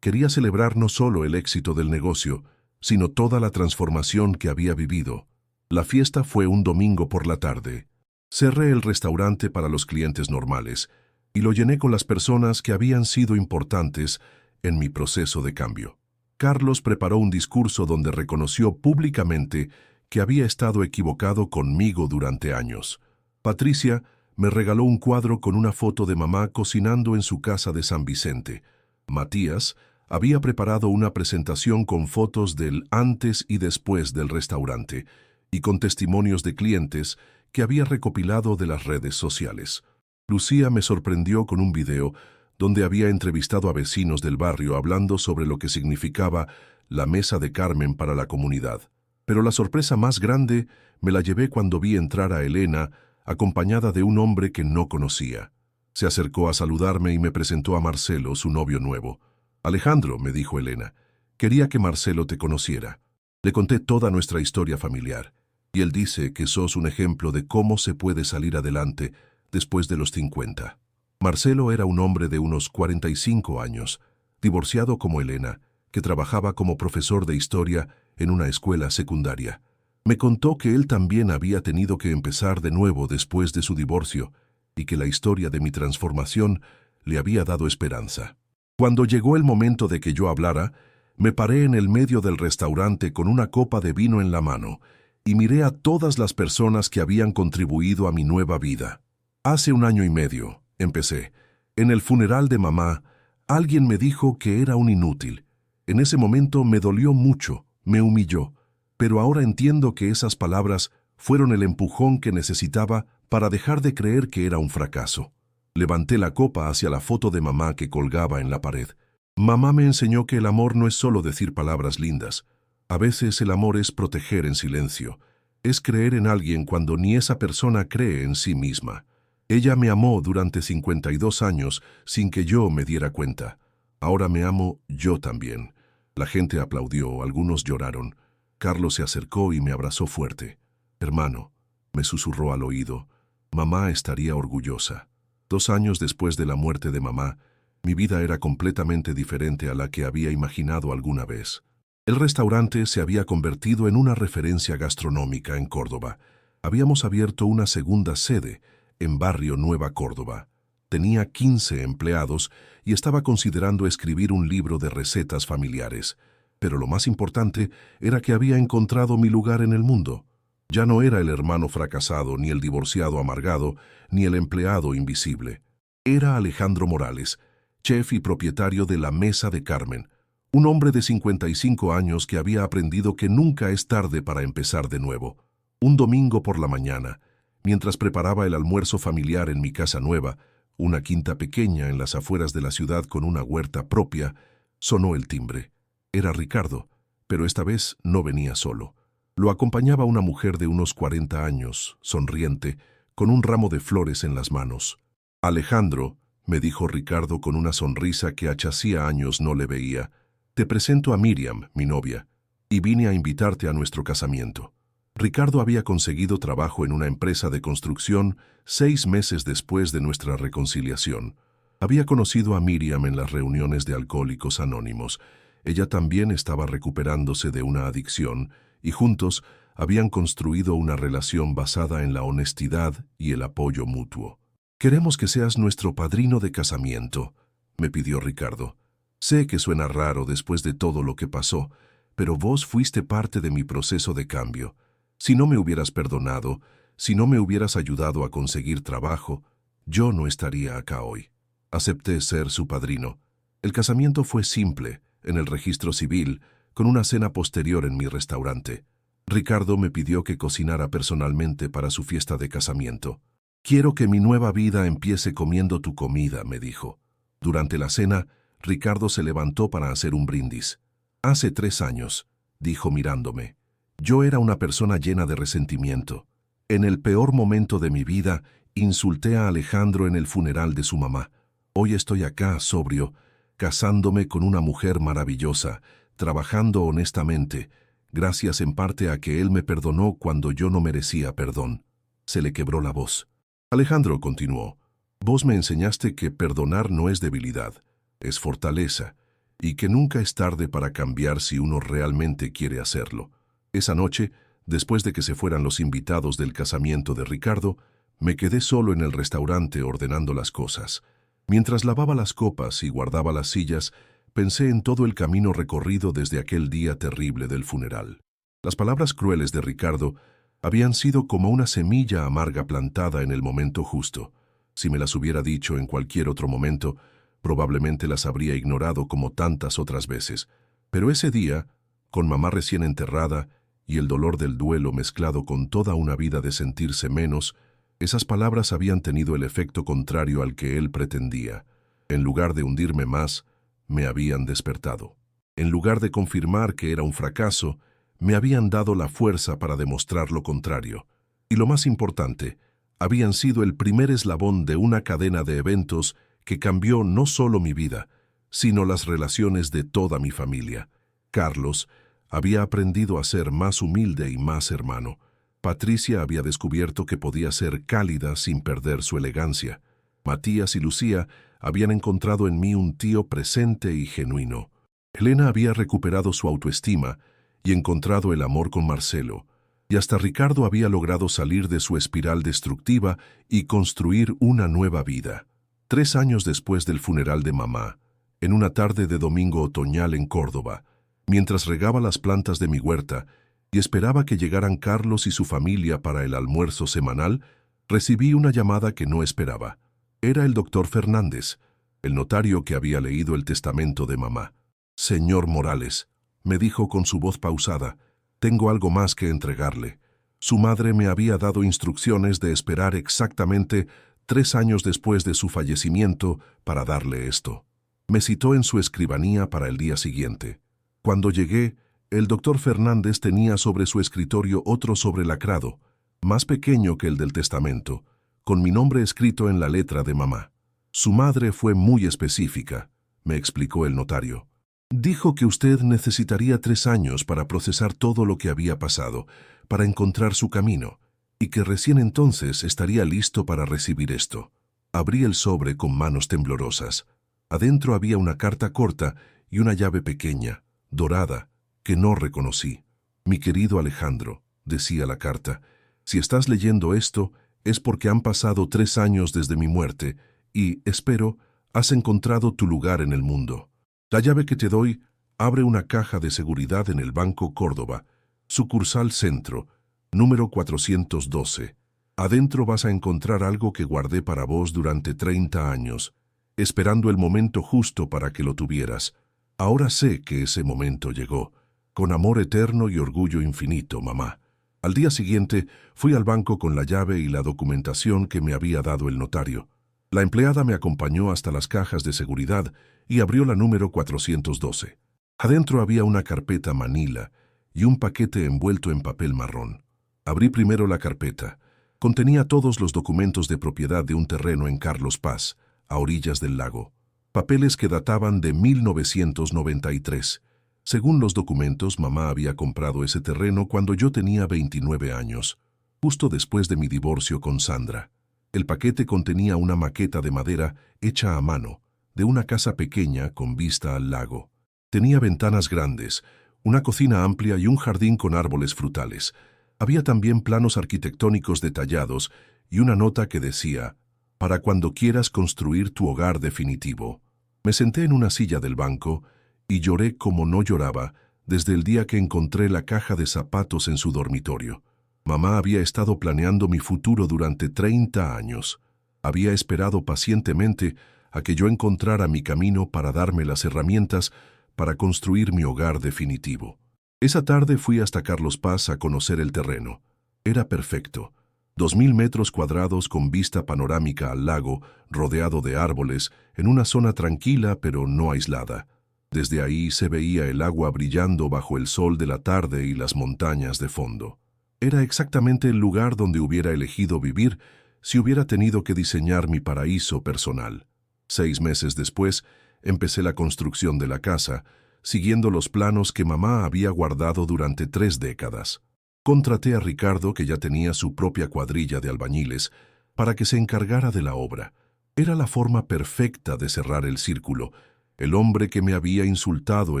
Quería celebrar no solo el éxito del negocio, sino toda la transformación que había vivido. La fiesta fue un domingo por la tarde. Cerré el restaurante para los clientes normales y lo llené con las personas que habían sido importantes en mi proceso de cambio. Carlos preparó un discurso donde reconoció públicamente que había estado equivocado conmigo durante años. Patricia me regaló un cuadro con una foto de mamá cocinando en su casa de San Vicente. Matías había preparado una presentación con fotos del antes y después del restaurante y con testimonios de clientes que había recopilado de las redes sociales. Lucía me sorprendió con un video donde había entrevistado a vecinos del barrio hablando sobre lo que significaba la mesa de Carmen para la comunidad. Pero la sorpresa más grande me la llevé cuando vi entrar a Elena acompañada de un hombre que no conocía. Se acercó a saludarme y me presentó a Marcelo, su novio nuevo. «Alejandro», me dijo Elena, «quería que Marcelo te conociera». Le conté toda nuestra historia familiar, y él dice que sos un ejemplo de cómo se puede salir adelante después de los 50. Marcelo era un hombre de unos 45 años, divorciado como Elena, que trabajaba como profesor de historia en una escuela secundaria. Me contó que él también había tenido que empezar de nuevo después de su divorcio y que la historia de mi transformación le había dado esperanza. Cuando llegó el momento de que yo hablara, me paré en el medio del restaurante con una copa de vino en la mano y miré a todas las personas que habían contribuido a mi nueva vida. Hace 1 año y medio, empecé. En el funeral de mamá, alguien me dijo que era un inútil. En ese momento me dolió mucho, me humilló, pero ahora entiendo que esas palabras fueron el empujón que necesitaba para dejar de creer que era un fracaso. Levanté la copa hacia la foto de mamá que colgaba en la pared. Mamá me enseñó que el amor no es solo decir palabras lindas. A veces el amor es proteger en silencio. Es creer en alguien cuando ni esa persona cree en sí misma. Ella me amó durante 52 años sin que yo me diera cuenta. Ahora me amo yo también. La gente aplaudió, algunos lloraron. Carlos se acercó y me abrazó fuerte. «Hermano», me susurró al oído, «mamá estaría orgullosa». 2 años después de la muerte de mamá, mi vida era completamente diferente a la que había imaginado alguna vez. El restaurante se había convertido en una referencia gastronómica en Córdoba. Habíamos abierto una segunda sede, en Barrio Nueva Córdoba. Tenía 15 empleados y estaba considerando escribir un libro de recetas familiares. Pero lo más importante era que había encontrado mi lugar en el mundo. Ya no era el hermano fracasado, ni el divorciado amargado, ni el empleado invisible. Era Alejandro Morales, chef y propietario de la Mesa de Carmen, un hombre de 55 años que había aprendido que nunca es tarde para empezar de nuevo. Un domingo por la mañana, mientras preparaba el almuerzo familiar en mi casa nueva, una quinta pequeña en las afueras de la ciudad con una huerta propia, sonó el timbre. Era Ricardo, pero esta vez no venía solo. Lo acompañaba una mujer de unos 40 años, sonriente, con un ramo de flores en las manos. «Alejandro», me dijo Ricardo con una sonrisa que hacía años no le veía, «te presento a Miriam, mi novia, y vine a invitarte a nuestro casamiento». Ricardo había conseguido trabajo en una empresa de construcción 6 meses después de nuestra reconciliación. Había conocido a Miriam en las reuniones de Alcohólicos Anónimos. Ella también estaba recuperándose de una adicción y juntos habían construido una relación basada en la honestidad y el apoyo mutuo. «Queremos que seas nuestro padrino de casamiento», me pidió Ricardo. «Sé que suena raro después de todo lo que pasó, pero vos fuiste parte de mi proceso de cambio. Si no me hubieras perdonado, si no me hubieras ayudado a conseguir trabajo, yo no estaría acá hoy». Acepté ser su padrino. El casamiento fue simple, en el registro civil, con una cena posterior en mi restaurante. Ricardo me pidió que cocinara personalmente para su fiesta de casamiento. «Quiero que mi nueva vida empiece comiendo tu comida», me dijo. Durante la cena, Ricardo se levantó para hacer un brindis. «Hace 3 años», dijo mirándome. «Yo era una persona llena de resentimiento. En el peor momento de mi vida, insulté a Alejandro en el funeral de su mamá. Hoy estoy acá, sobrio, casándome con una mujer maravillosa, trabajando honestamente, gracias en parte a que él me perdonó cuando yo no merecía perdón». Se le quebró la voz. Alejandro continuó: «Vos me enseñaste que perdonar no es debilidad, es fortaleza, y que nunca es tarde para cambiar si uno realmente quiere hacerlo». Esa noche, después de que se fueran los invitados del casamiento de Ricardo, me quedé solo en el restaurante ordenando las cosas. Mientras lavaba las copas y guardaba las sillas, pensé en todo el camino recorrido desde aquel día terrible del funeral. Las palabras crueles de Ricardo habían sido como una semilla amarga plantada en el momento justo. Si me las hubiera dicho en cualquier otro momento, probablemente las habría ignorado como tantas otras veces. Pero ese día, con mamá recién enterrada y el dolor del duelo mezclado con toda una vida de sentirse menos, esas palabras habían tenido el efecto contrario al que él pretendía. En lugar de hundirme más, me habían despertado. En lugar de confirmar que era un fracaso, me habían dado la fuerza para demostrar lo contrario. Y lo más importante, habían sido el primer eslabón de una cadena de eventos que cambió no solo mi vida, sino las relaciones de toda mi familia. Carlos había aprendido a ser más humilde y más hermano. Patricia había descubierto que podía ser cálida sin perder su elegancia. Matías y Lucía habían encontrado en mí un tío presente y genuino. Elena había recuperado su autoestima y encontrado el amor con Marcelo. Y hasta Ricardo había logrado salir de su espiral destructiva y construir una nueva vida. 3 años después del funeral de mamá, en una tarde de domingo otoñal en Córdoba, mientras regaba las plantas de mi huerta y esperaba que llegaran Carlos y su familia para el almuerzo semanal, recibí una llamada que no esperaba. Era el doctor Fernández, el notario que había leído el testamento de mamá. «Señor Morales», me dijo con su voz pausada, «tengo algo más que entregarle. Su madre me había dado instrucciones de esperar exactamente 3 años después de su fallecimiento para darle esto». Me citó en su escribanía para el día siguiente. Cuando llegué, el doctor Fernández tenía sobre su escritorio otro sobrelacrado, más pequeño que el del testamento, con mi nombre escrito en la letra de mamá. «Su madre fue muy específica», me explicó el notario. «Dijo que usted necesitaría 3 años para procesar todo lo que había pasado, para encontrar su camino, y que recién entonces estaría listo para recibir esto». Abrí el sobre con manos temblorosas. Adentro había una carta corta y una llave pequeña, dorada, que no reconocí. «Mi querido Alejandro», decía la carta, «si estás leyendo esto es porque han pasado 3 años desde mi muerte y, espero, has encontrado tu lugar en el mundo. La llave que te doy abre una caja de seguridad en el Banco Córdoba, sucursal Centro, número 412. Adentro vas a encontrar algo que guardé para vos durante 30 años, esperando el momento justo para que lo tuvieras. Ahora sé que ese momento llegó. Con amor eterno y orgullo infinito, mamá». Al día siguiente fui al banco con la llave y la documentación que me había dado el notario. La empleada me acompañó hasta las cajas de seguridad y abrió la número 412. Adentro había una carpeta manila y un paquete envuelto en papel marrón. Abrí primero la carpeta. Contenía todos los documentos de propiedad de un terreno en Carlos Paz, a orillas del lago. Papeles que databan de 1993. Según los documentos, mamá había comprado ese terreno cuando yo tenía 29 años, justo después de mi divorcio con Sandra. El paquete contenía una maqueta de madera hecha a mano, de una casa pequeña con vista al lago. Tenía ventanas grandes, una cocina amplia y un jardín con árboles frutales. Había también planos arquitectónicos detallados y una nota que decía: «Para cuando quieras construir tu hogar definitivo». Me senté en una silla del banco y lloré como no lloraba desde el día que encontré la caja de zapatos en su dormitorio. Mamá había estado planeando mi futuro durante 30 años. Había esperado pacientemente a que yo encontrara mi camino para darme las herramientas para construir mi hogar definitivo. Esa tarde fui hasta Carlos Paz a conocer el terreno. Era perfecto. 2000 metros cuadrados con vista panorámica al lago, rodeado de árboles, en una zona tranquila pero no aislada. Desde ahí se veía el agua brillando bajo el sol de la tarde y las montañas de fondo. Era exactamente el lugar donde hubiera elegido vivir si hubiera tenido que diseñar mi paraíso personal. 6 meses después, empecé la construcción de la casa, siguiendo los planos que mamá había guardado durante 3 décadas. Contraté a Ricardo, que ya tenía su propia cuadrilla de albañiles, para que se encargara de la obra. Era la forma perfecta de cerrar el círculo. El hombre que me había insultado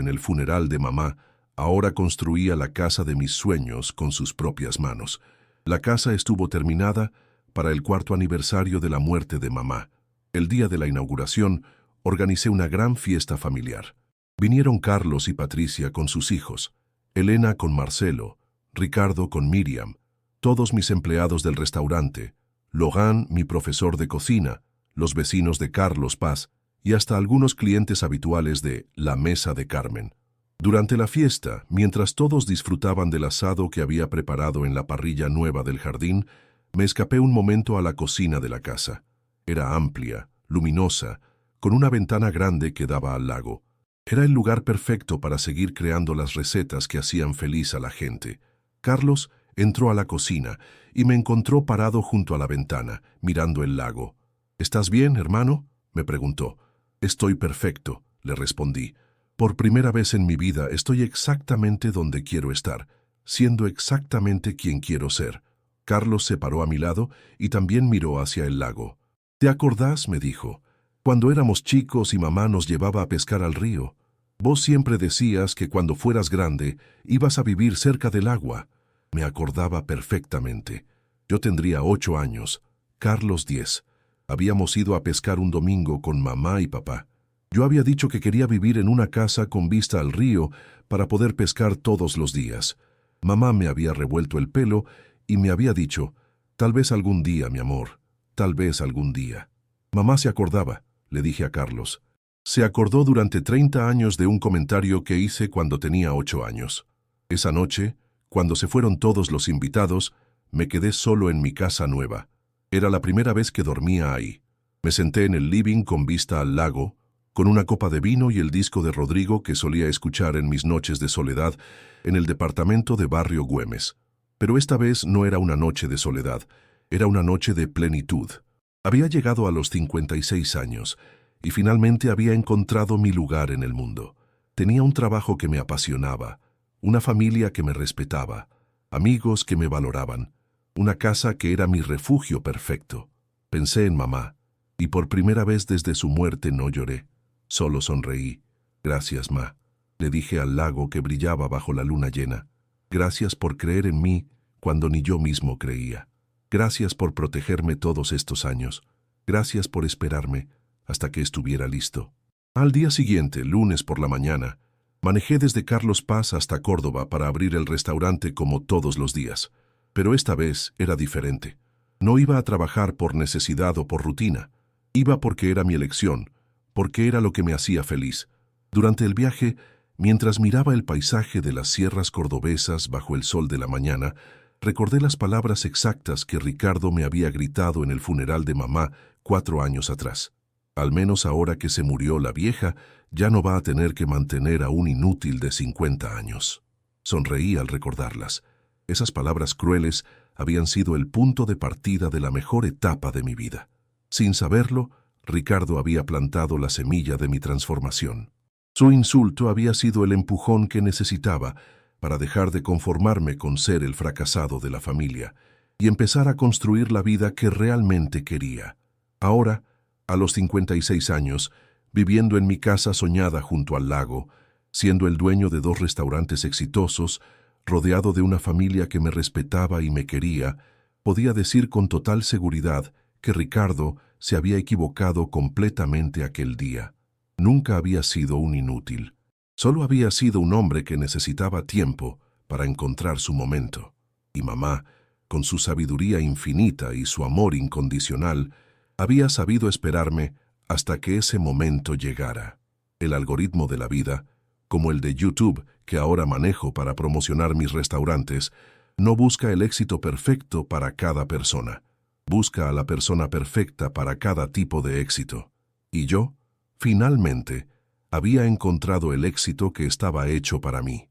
en el funeral de mamá ahora construía la casa de mis sueños con sus propias manos. La casa estuvo terminada para el 4º aniversario de la muerte de mamá. El día de la inauguración, organicé una gran fiesta familiar. Vinieron Carlos y Patricia con sus hijos, Elena con Marcelo, Ricardo con Miriam, todos mis empleados del restaurante, Logan, mi profesor de cocina, los vecinos de Carlos Paz y hasta algunos clientes habituales de La Mesa de Carmen. Durante la fiesta, mientras todos disfrutaban del asado que había preparado en la parrilla nueva del jardín, me escapé un momento a la cocina de la casa. Era amplia, luminosa, con una ventana grande que daba al lago. Era el lugar perfecto para seguir creando las recetas que hacían feliz a la gente. Carlos entró a la cocina y me encontró parado junto a la ventana, mirando el lago. «¿Estás bien, hermano?», me preguntó. «Estoy perfecto», le respondí. «Por primera vez en mi vida estoy exactamente donde quiero estar, siendo exactamente quien quiero ser». Carlos se paró a mi lado y también miró hacia el lago. «¿Te acordás?», me dijo, «cuando éramos chicos y mamá nos llevaba a pescar al río? Vos siempre decías que cuando fueras grande ibas a vivir cerca del agua». Me acordaba perfectamente. Yo tendría 8 años, Carlos 10. Habíamos ido a pescar un domingo con mamá y papá. Yo había dicho que quería vivir en una casa con vista al río para poder pescar todos los días. Mamá me había revuelto el pelo y me había dicho, «Tal vez algún día, mi amor, tal vez algún día». Mamá se acordaba, le dije a Carlos. Se acordó durante 30 años de un comentario que hice cuando tenía 8 años. Esa noche, cuando se fueron todos los invitados, me quedé solo en mi casa nueva. Era la primera vez que dormía ahí. Me senté en el living con vista al lago, con una copa de vino y el disco de Rodrigo que solía escuchar en mis noches de soledad en el departamento de Barrio Güemes. Pero esta vez no era una noche de soledad, era una noche de plenitud. Había llegado a los 56 años y finalmente había encontrado mi lugar en el mundo. Tenía un trabajo que me apasionaba, una familia que me respetaba, amigos que me valoraban, una casa que era mi refugio perfecto. Pensé en mamá, y por primera vez desde su muerte no lloré, solo sonreí. «Gracias, ma», le dije al lago que brillaba bajo la luna llena. «Gracias por creer en mí cuando ni yo mismo creía. Gracias por protegerme todos estos años. Gracias por esperarme hasta que estuviera listo». Al día siguiente, lunes por la mañana, manejé desde Carlos Paz hasta Córdoba para abrir el restaurante como todos los días. Pero esta vez era diferente. No iba a trabajar por necesidad o por rutina. Iba porque era mi elección, porque era lo que me hacía feliz. Durante el viaje, mientras miraba el paisaje de las sierras cordobesas bajo el sol de la mañana, recordé las palabras exactas que Ricardo me había gritado en el funeral de mamá 4 años atrás. «Al menos ahora que se murió la vieja, ya no va a tener que mantener a un inútil de 50 años». Sonreí al recordarlas. Esas palabras crueles habían sido el punto de partida de la mejor etapa de mi vida. Sin saberlo, Ricardo había plantado la semilla de mi transformación. Su insulto había sido el empujón que necesitaba para dejar de conformarme con ser el fracasado de la familia y empezar a construir la vida que realmente quería. Ahora, a los 56 años, viviendo en mi casa soñada junto al lago, siendo el dueño de 2 restaurantes exitosos, rodeado de una familia que me respetaba y me quería, podía decir con total seguridad que Ricardo se había equivocado completamente aquel día. Nunca había sido un inútil. Solo había sido un hombre que necesitaba tiempo para encontrar su momento. Y mamá, con su sabiduría infinita y su amor incondicional, había sabido esperarme hasta que ese momento llegara. El algoritmo de la vida, como el de YouTube, que ahora manejo para promocionar mis restaurantes, no busca el éxito perfecto para cada persona. Busca a la persona perfecta para cada tipo de éxito. Y yo, finalmente, había encontrado el éxito que estaba hecho para mí.